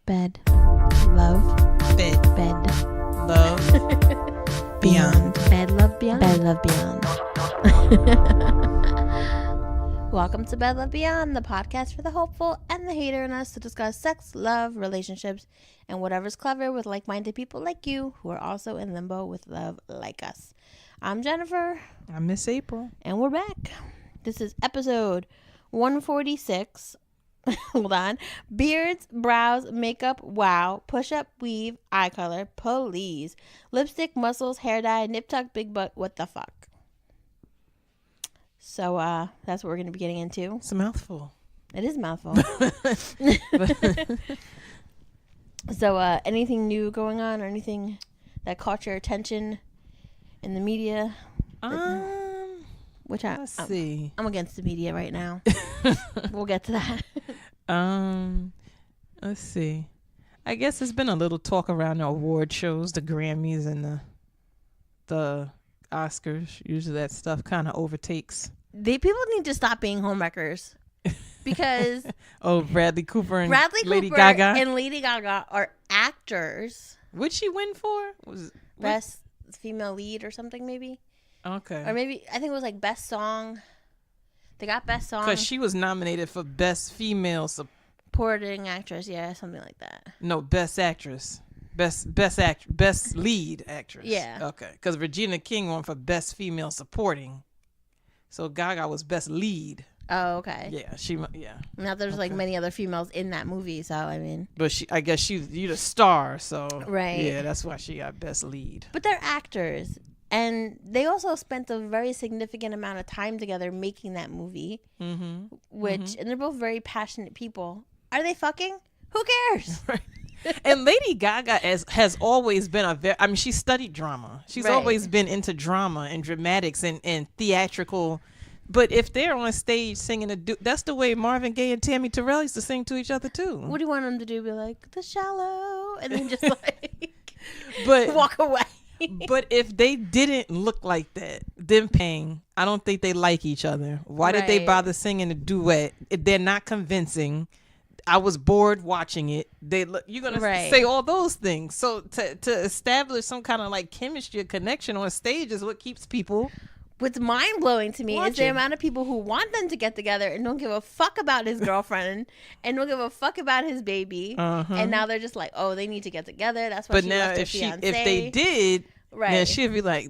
Bed. Love. Bed. Bed. Love. Beyond. Bed, love, beyond. Bed, love, beyond. Welcome to Bed, Love, Beyond, the podcast for the hopeful and the hater in us to discuss sex, love, relationships, and whatever's clever with like-minded people like you who are also in limbo with love like us. I'm Jennifer. I'm Miss April. And we're back. This is episode 146. Hold on. Beards, brows, makeup, wow, push-up, weave, eye color, please. Lipstick, muscles, hair dye, nip tuck, big butt, what the fuck? So, that's what we're going to be getting into. It's a mouthful. It is a mouthful. So, anything new going on or anything that caught your attention in the media? Let's see. I'm against the media right now. We'll get to that. Let's see. I guess there's been a little talk around the award shows, the Grammys and the Oscars. Usually that stuff kind of overtakes. People need to stop being homewreckers because Bradley Cooper and Lady Gaga are actors. What'd she win for? Best female lead or something maybe. Okay. Or maybe I think it was like best song. They got best song because she was nominated for best female supporting actress. Yeah, something like that. No, best actress. Best lead actress. Yeah. Okay. Because Regina King won for best female supporting. So Gaga was best lead. Oh, okay. Yeah. Now there's like many other females in that movie, so I mean. But I guess you're the star, so. Right. Yeah, that's why she got best lead. But they're actors. And they also spent a very significant amount of time together making that movie. Mm-hmm. And they're both very passionate people. Are they fucking? Who cares? Right. And Lady Gaga has always been she studied drama. She's always been into drama and dramatics and theatrical. But if they're on stage singing that's the way Marvin Gaye and Tammy Terrell used to sing to each other too. What do you want them to do? Be like, The Shallow, and then just like walk away. But if they didn't look like that, them paying, I don't think they like each other. Why did they bother singing a duet? They're not convincing. I was bored watching it. You're gonna say all those things. So to establish some kind of like chemistry or connection on stage is what keeps people. What's mind blowing to me is the amount of people who want them to get together and don't give a fuck about his girlfriend and don't give a fuck about his baby. And now they're just like, oh, they need to get together. That's why she left her fiancé. If they did, then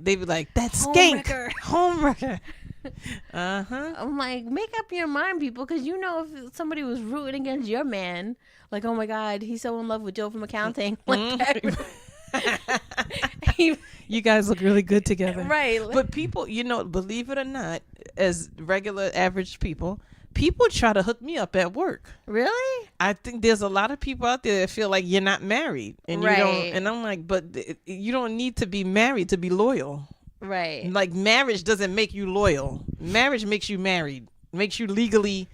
they'd be like, that's skank, homewrecker. I'm like, make up your mind, people, because you know if somebody was rooting against your man, like, oh my God, he's so in love with Joe from accounting. Like, you guys look really good together. Right. But people, believe it or not, as regular average people try to hook me up at work. Really? I think there's a lot of people out there that feel like you're not married. And you don't, and I'm like, but you don't need to be married to be loyal. Right. Like marriage doesn't make you loyal. Marriage makes you married. Makes you legally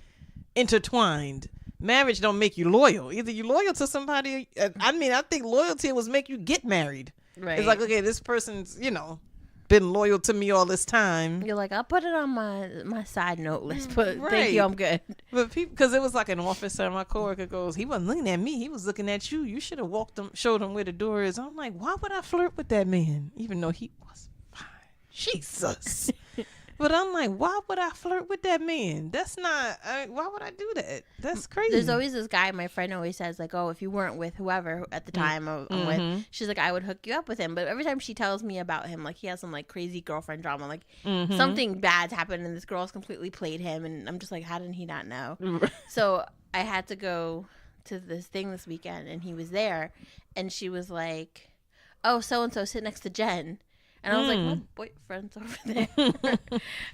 intertwined. Marriage don't make you loyal. Either you're loyal to somebody. I think loyalty was make you get married. Right. It's like, okay, this person's, been loyal to me all this time. You're like, I'll put it on my side note list, but thank you, I'm good. But because it was like an officer, my coworker goes, he wasn't looking at me, he was looking at you. You should have showed him where the door is. I'm like, why would I flirt with that man? Even though he was fine. Jesus. But I'm like, why would I flirt with that man? That's not, why would I do that? That's crazy. There's always this guy, my friend always says, like, oh, if you weren't with whoever at the time I'm with, she's like, I would hook you up with him. But every time she tells me about him, like, he has some, like, crazy girlfriend drama. Like, something bad's happened and this girl's completely played him. And I'm just like, how did he not know? So I had to go to this thing this weekend and he was there. And she was like, oh, so-and-so sit next to Jen. And I was like, my boyfriend's over there.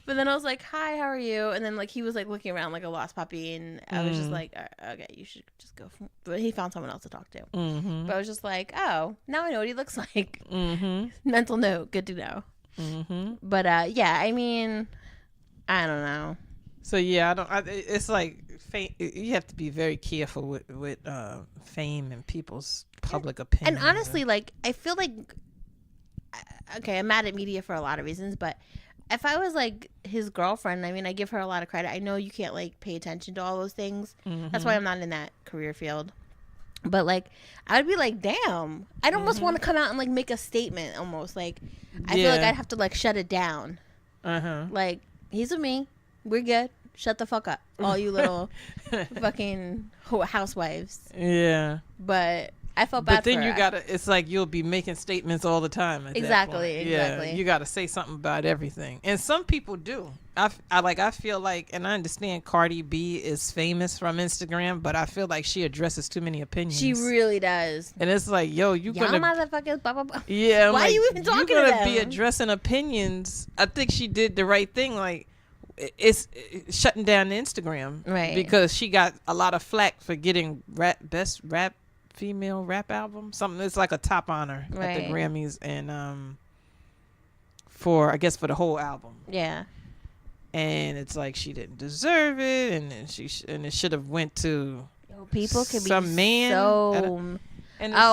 But then I was like, hi, how are you? And then like he was like looking around like a lost puppy. And I was just like, okay, you should just go. But he found someone else to talk to. But I was just like, oh, now I know what he looks like. Mental note. Good to know. But yeah, I mean, I don't know. So yeah, it's like you have to be very careful with fame and people's public opinion. And honestly, like, I feel like, okay, I'm mad at media for a lot of reasons, but if I was like his girlfriend, I mean, I give her a lot of credit. I know you can't like pay attention to all those things. That's why I'm not in that career field. But like, I would be like, damn, I'd almost want to come out and like make a statement. Almost like, I feel like I'd have to like shut it down. Like, he's with me, we're good. Shut the fuck up, all you little fucking housewives. Yeah. But I felt bad. But then you gotta. It's like you'll be making statements all the time. Exactly. Yeah, you gotta say something about everything, and some people do. I feel like, and I understand Cardi B is famous from Instagram, but I feel like she addresses too many opinions. She really does. And it's like, yo, y'all motherfuckers, blah, blah, blah. Yeah. Why are you even talking to them? You're gonna be addressing opinions. I think she did the right thing. Like, it's shutting down Instagram, right? Because she got a lot of flack for getting best female rap album. Something. It's like a top honor at the Grammys, and for the whole album. Yeah. And it's like she didn't deserve it, and it should have went to people could some be man. So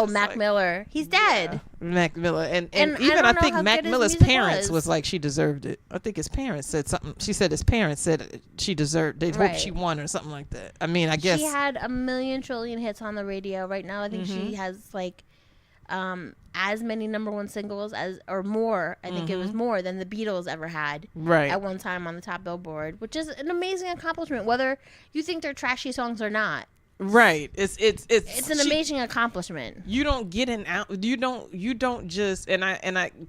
Mac Miller, he's dead. Mac Miller, and even I think Mac Miller's parents was like she deserved it. I think his parents said something. She said his parents said she deserved. They hoped she won or something like that. I mean, I guess she had a million trillion hits on the radio right now. I think she has like as many #1 singles or more. I think it was more than the Beatles ever had at one time on the top Billboard, which is an amazing accomplishment, whether you think they're trashy songs or not. Right. It's an amazing accomplishment. You don't get you don't just,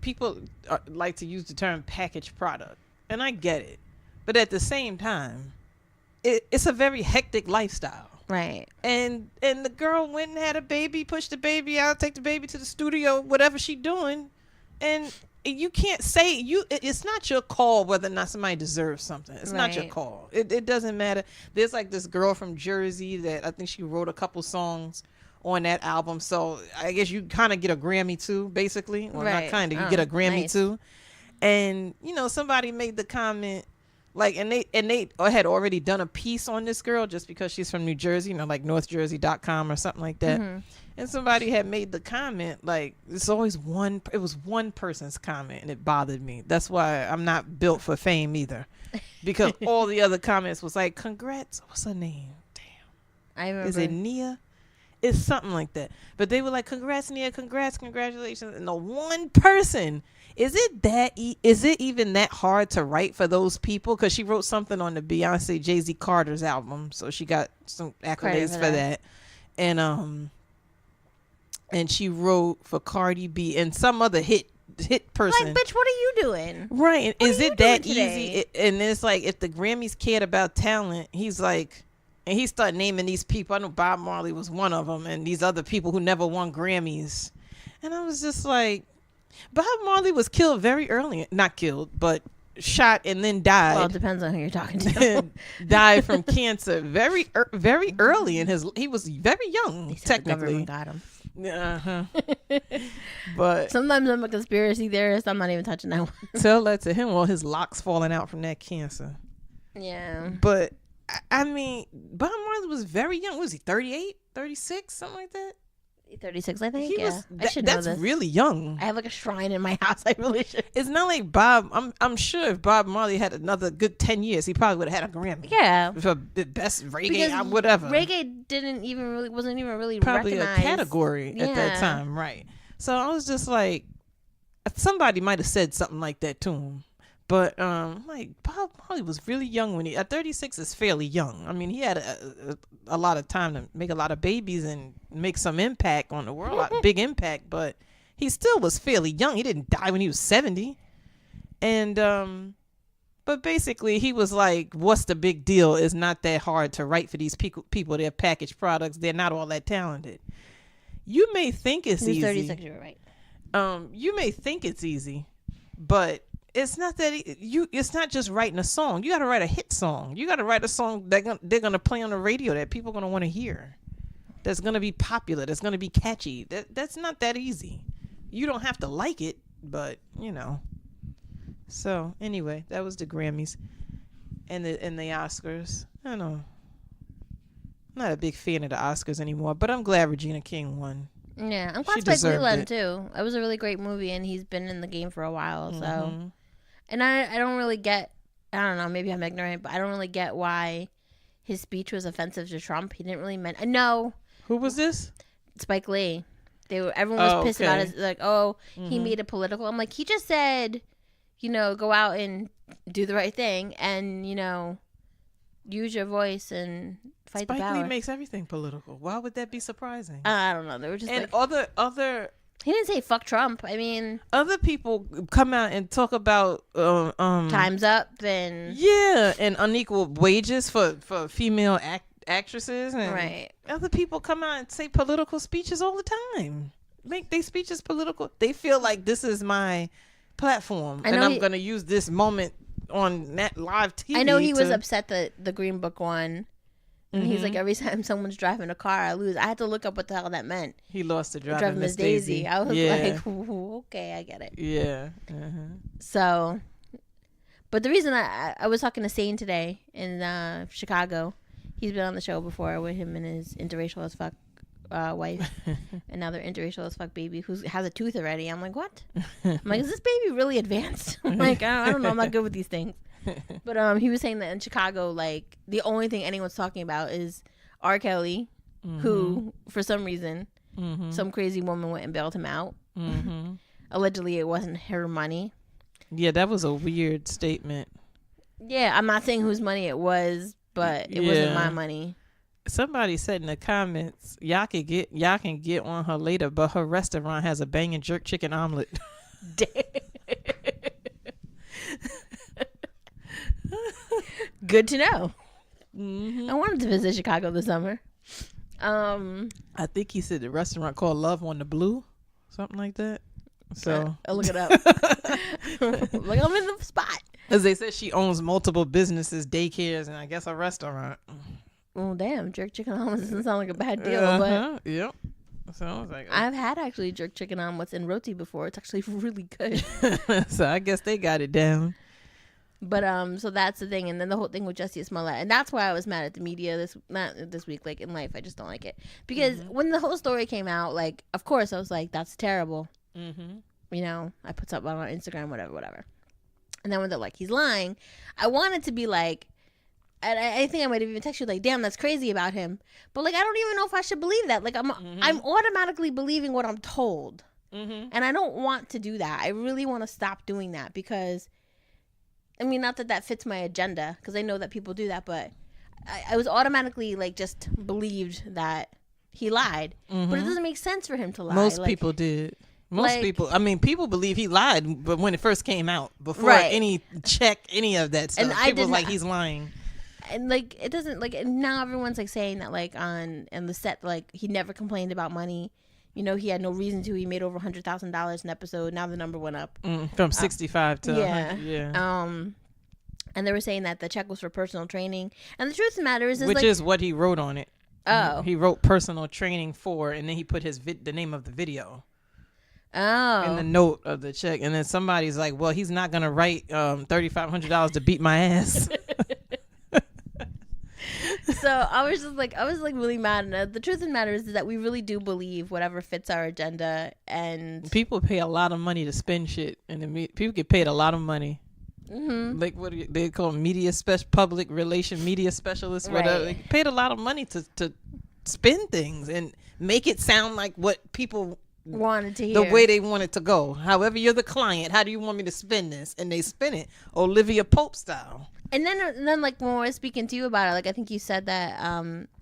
people like to use the term packaged product, and I get it, but at the same time, it's a very hectic lifestyle. Right. And the girl went and had a baby, pushed the baby out, take the baby to the studio, whatever she doing. And you can't say it's not your call whether or not somebody deserves something. It's not your call. It doesn't matter. There's like this girl from Jersey that I think she wrote a couple songs on that album. So I guess you kind of get a Grammy too, basically. Well, not kind of. You get a Grammy too. And, somebody made the comment, like, and they had already done a piece on this girl just because she's from New Jersey, like northjersey.com or something like that. And somebody had made the comment, like, it was one person's comment, and it bothered me. That's why I'm not built for fame either, because all the other comments was like, congrats. What's her name? Damn. I remember. Is it Nia? It's something like that. But they were like, congrats, Nia, congratulations. And the one person, is it even that hard to write for those people? Because she wrote something on the Beyonce Jay-Z Carter's album, so she got some accolades for that. And she wrote for Cardi B and some other hit person. Like, bitch, what are you doing? Right. Is it that easy? And it's like, if the Grammys cared about talent, he's like, and he started naming these people. I know Bob Marley was one of them, and these other people who never won Grammys. And I was just like, Bob Marley was killed very early. Not killed, but shot and then died. Well, it depends on who you're talking to. Died from cancer very early in his. He was very young, technically. The government got him. But sometimes I'm a conspiracy theorist. I'm not even touching that one. Tell that to him. Well, his locks falling out from that cancer. Yeah. But I mean, Bob Marley was very young. Was he 38, 36, something like that? 36, I think. I should know this. That's really young. I have like a shrine in my house. I really should. It's not like Bob. I'm sure if Bob Marley had another good 10 years, he probably would have had a Grammy. Yeah. For the best reggae, whatever. Reggae wasn't even really probably recognized. A category at that time, right? So I was just like, somebody might have said something like that to him. But like, Bob Marley was really young when at 36 is fairly young. I mean, he had a lot of time to make a lot of babies and make some impact on the world, big impact. But he still was fairly young. He didn't die when he was 70. And but basically, he was like, "What's the big deal? It's not that hard to write for these people. They're packaged products. They're not all that talented. You may think it's easy. 36, you're right. You may think it's easy, but it's not that it's not just writing a song. You got to write a hit song. You got to write a song that they're going to play on the radio that people are going to want to hear. That's going to be popular. That's going to be catchy. That's not that easy. You don't have to like it, but So anyway, that was the Grammys and the Oscars. I don't know. I'm not a big fan of the Oscars anymore, but I'm glad Regina King won. Yeah, I'm glad Spike Lee won too. It was a really great movie, and he's been in the game for a while. So, and I don't really get. I don't know. Maybe I'm ignorant, but I don't really get why his speech was offensive to Trump. He didn't really No. Who was this? Spike Lee. Everyone was pissed about it. Like, he made it political. I'm like, he just said, go out and do the right thing and, use your voice and fight the power. Spike Lee makes everything political. Why would that be surprising? I don't know. They were just and other. He didn't say fuck Trump. I mean, other people come out and talk about time's up and and unequal wages for female actresses, and right. Other people come out and say political speeches all the time. Make their speeches political. They feel like this is my platform, and I'm going to use this moment on that live TV. I know he was upset that the Green Book won. And he's like, every time someone's driving a car, I lose. I had to look up what the hell that meant. He lost to driving Miss Daisy. I was like, okay, I get it. Yeah. So, but the reason I was talking to Sane today in Chicago. He's been on the show before with him and his interracial as fuck wife. And now their interracial as fuck baby who has a tooth already. I'm like, what? I'm like, is this baby really advanced? I'm like, I don't know. I'm not good with these things. But he was saying that in Chicago, like, the only thing anyone's talking about is R. Kelly, who, for some reason, some crazy woman went and bailed him out. Allegedly, it wasn't her money. Yeah, that was a weird statement. Yeah, I'm not saying whose money it was, but it wasn't my money. Somebody said in the comments, y'all can get on her later, but her restaurant has a banging jerk chicken omelet. Good to know. I wanted to visit Chicago this summer. I think he said the restaurant called Love on the Blue, something like that. So I'll look it up. Like, I'm in the spot. As they said, she owns multiple businesses, daycares, and I guess a restaurant. Well, damn, jerk chicken omelets doesn't sound like a bad deal. But yep. So I was like, I've had actually jerk chicken omelets in roti before. It's actually really good. So I guess they got it down. But so that's the thing, and then the whole thing with Jussie Smollett, and that's why I was mad at the media not this week, like in life. I just don't like it because when the whole story came out, like, of course I was like, that's terrible. I put something on Instagram, whatever. And then when they're like, he's lying, I wanted to be like, and I think I might have even texted you like, damn, that's crazy about him. But like, I don't even know if I should believe that. Like, I'm automatically believing what I'm told, and I don't want to do that. I really want to stop doing that because. I mean, not that fits my agenda, because I know that people do that, but I was automatically, like, just believed that he lied. But it doesn't make sense for him to lie. Most people did. People believe he lied, but when it first came out, before any of that stuff, and people were like, he's lying. And, like, it doesn't, like, and now everyone's, like, saying that, like, on the set, like, he never complained about money. He had no reason to. He made over $100,000 an episode. Now the number went up from 65 to 100. Yeah. And they were saying that the check was for personal training. And the truth of the matter is, which is what he wrote on it. Oh, he wrote personal training for, and then he put the name of the video. Oh. In the note of the check, and then somebody's like, "Well, he's not gonna write $3,500 to beat my ass." So I was really mad. And the truth of the matter is that we really do believe whatever fits our agenda, and people pay a lot of money to spend shit, and people get paid a lot of money. Like what they call public relation media specialists, whatever. They paid a lot of money to spin things and make it sound like what people wanted to hear, the way they want it to go. However, you're the client. How do you want me to spin this? And they spin it Olivia Pope style. And then like when I was speaking to you about it, like I think you said that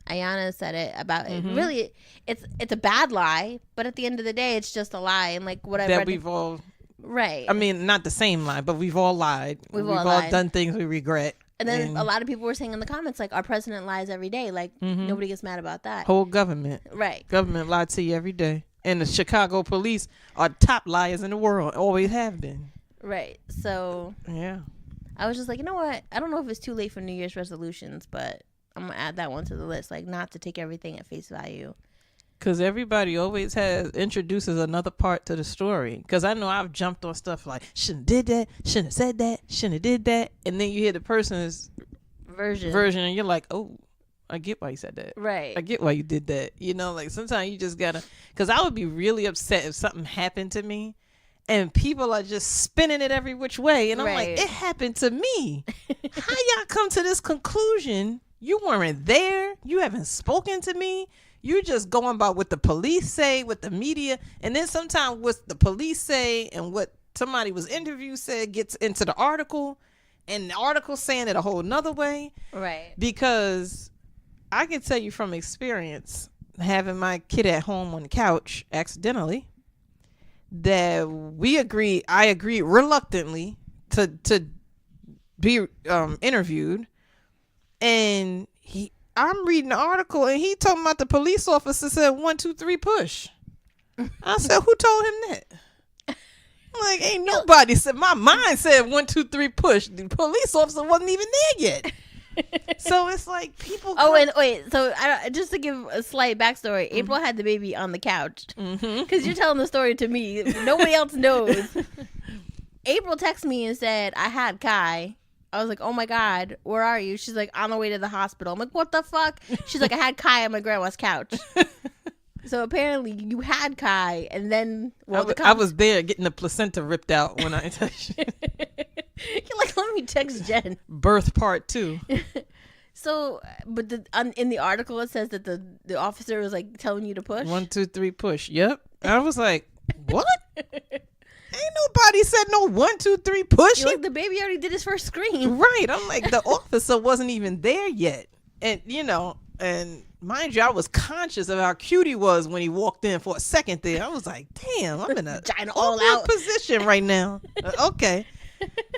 Ayana said it about it. Really, it's a bad lie, but at the end of the day, it's just a lie. And like what I read, we've all right. I mean, not the same lie, but we've all lied. We've all done things we regret. And then a lot of people were saying in the comments, like, our president lies every day. Like, nobody gets mad about that. Whole government. Right. Government lied to you every day. And the Chicago police are top liars in the world. Always have been. Right. So. Yeah. I was just like, you know what? I don't know if it's too late for New Year's resolutions, but I'm going to add that one to the list. Like, not to take everything at face value. Because everybody always introduces another part to the story. Because I know I've jumped on stuff like, shouldn't have did that, shouldn't have said that, shouldn't have did that. And then you hear the person's version and you're like, oh, I get why you said that. Right. I get why you did that. You know, like sometimes you just got to, because I would be really upset if something happened to me and people are just spinning it every which way. And I'm like, it happened to me. How y'all come to this conclusion? You weren't there. You haven't spoken to me. You just going by what the police say, what the media, and then sometimes what the police say and what somebody was interviewed said gets into the article, and the article saying it a whole nother way. Right. Because I can tell you from experience, having my kid at home on the couch accidentally, that I agreed reluctantly to be interviewed, and I'm reading the article and he talking about the police officer said 1, 2, 3 push. I said, who told him that? Like, ain't nobody said. My mind said 1, 2, 3 push. The police officer wasn't even there yet. So it's like people. Oh, and wait. So just to give a slight backstory, April had the baby on the couch because you're telling the story to me. Nobody else knows. April texted me and said, I had Kai. I was like, oh my God, where are you? She's like, on the way to the hospital. I'm like, what the fuck? She's like, I had Kai on my grandma's couch. So apparently you had Kai, and then I was there getting the placenta ripped out when I touched you. You're like, let me text Jen. Birth part 2. So, but in the article it says that the officer was like telling you to push. 1, 2, 3 push. Yep. I was like, what? Ain't nobody said no 1, 2, 3 push. Like, the baby already did his first scream. Right. I'm like, the officer wasn't even there yet. And, and mind you, I was conscious of how cute he was when he walked in for a second there. I was like, damn, I'm in a awkward position right now. Okay.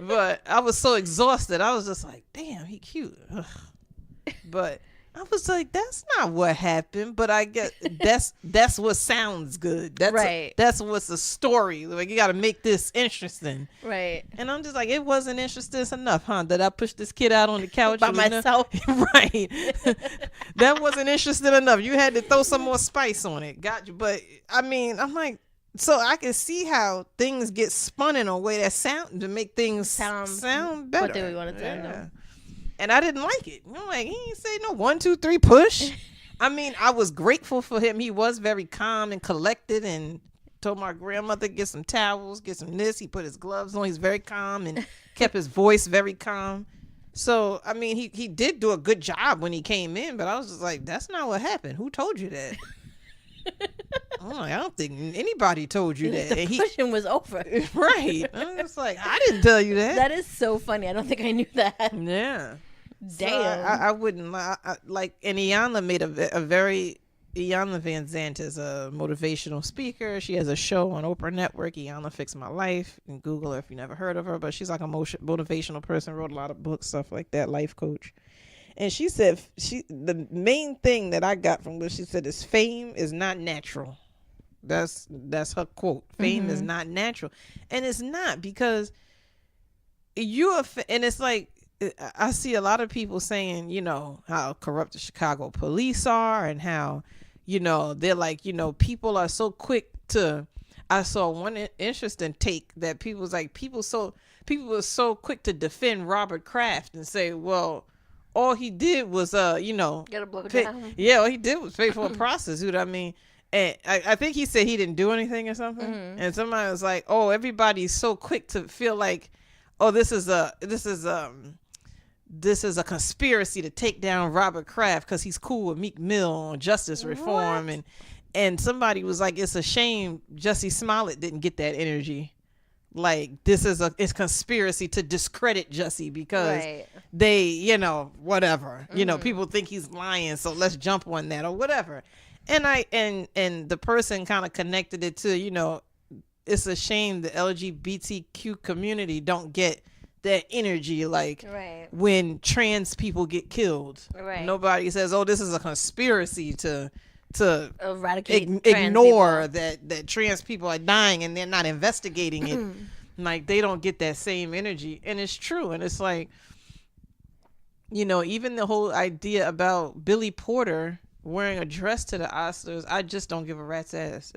But I was so exhausted. I was just like, damn, he cute. Ugh. But I was like, that's not what happened. But I guess that's what sounds good. That's right. That's what's the story. Like, you got to make this interesting. Right. And I'm just like, it wasn't interesting enough, huh? That I pushed this kid out on the couch by myself. Right. That wasn't interesting enough. You had to throw some more spice on it. Got you. But I mean, I'm like, so I can see how things get spun in a way that sound to make things sound better. What do we want to sound? Yeah. And I didn't like it. I'm like, he ain't say no 1, 2, 3 push. I mean, I was grateful for him. He was very calm and collected, and told my grandmother, get some towels, get some this. He put his gloves on. He's very calm and kept his voice very calm. So, I mean, he did do a good job when he came in, but I was just like, that's not what happened. Who told you that? I'm like, I don't think anybody told you that. The pushing was over. Right. I'm just like, I didn't tell you that. That is so funny. I don't think I knew that. Yeah. Damn. So I wouldn't like. And Iyanla made a very. Iyanla Van Zandt is a motivational speaker. She has a show on Oprah Network. Iyanla Fix My Life. You can Google her if you never heard of her. But she's like a motivational person. Wrote a lot of books, stuff like that. Life coach. And she said the main thing that I got from what she said is fame is not natural. That's her quote. Fame is not natural, and it's not because and it's like. I see a lot of people saying, how corrupt the Chicago police are and how, they're like, people are so quick to, I saw one interesting take that people were so quick to defend Robert Kraft and say, well, all he did was, gotta blow it down. Yeah, all he did was pay for a prostitute. I mean, and I think he said he didn't do anything or something. And somebody was like, oh, everybody's so quick to feel like, oh, this is a conspiracy to take down Robert Kraft because he's cool with Meek Mill on justice reform. And somebody was like, it's a shame Jussie Smollett didn't get that energy. Like, it's conspiracy to discredit Jussie because they, whatever, people think he's lying. So let's jump on that or whatever. And and the person kind of connected it to, it's a shame the LGBTQ community don't get that energy, like when trans people get killed. Nobody says, oh, this is a conspiracy to eradicate ignore that trans people are dying and they're not investigating it. Like, they don't get that same energy. And it's true. And it's like, even the whole idea about Billy Porter wearing a dress to the Oscars, I just don't give a rat's ass.